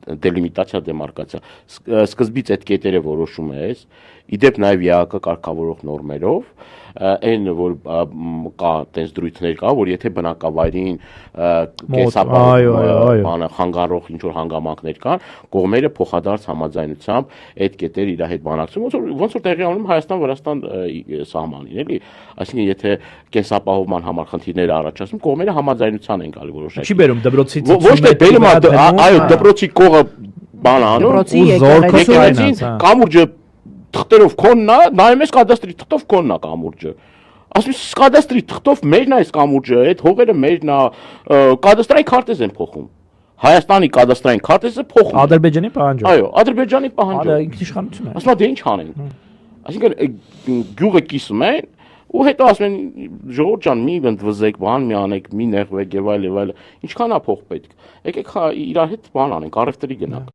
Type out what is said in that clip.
դելիմիտացիա դեմարկացիա սկզբից այդ կետերը որոշում ես իդեպ նաև ԵԱԿ կարգավորող նորմերով այն որ կա տես դրույթներ կա որ եթե բնակավայրին կենսաբան խանգարող ինչ որ հանգամանքներ կան կողմերը փոխադարձ համաձայնությամբ այդ կետերը իր հետ բանակցում ոնց որ տեղի ունենում Հայաստան-Վրաստան սահմանին էլի այսինքն եթե կենսապահովման համար խնդիրներ առաջացնում կողմերը համաձայնության են գալի որոշակի չի բերում դպրոցից ոչ թե բերում այո դպրոցի կողը բան անում կամուրջը թղթերով քոնն է նայում ես կադաստրի թղթով քոնն է կամուրջը ասում ես կադաստրի թղթով մերն է այս կամուրջը այդ հողերը մերն է կադաստրային քարտեզ են փոխում Հայաստանի կադաստրային քարտեզը փոխում Ադրբեջանի պահանջով այո Ադրբեջանի պահանջով ինքնիշխանություն է ասում է դե ինչ անեն այսինքն գյուղը կիսում են ու հետո ասում են ժողովուրդ ջան մի ընդվզեք բան մի անեք մի նեղվեք եւ այլ ինչքան է փող պետք եկեք իրար հետ բան անենք առևտրի գնանք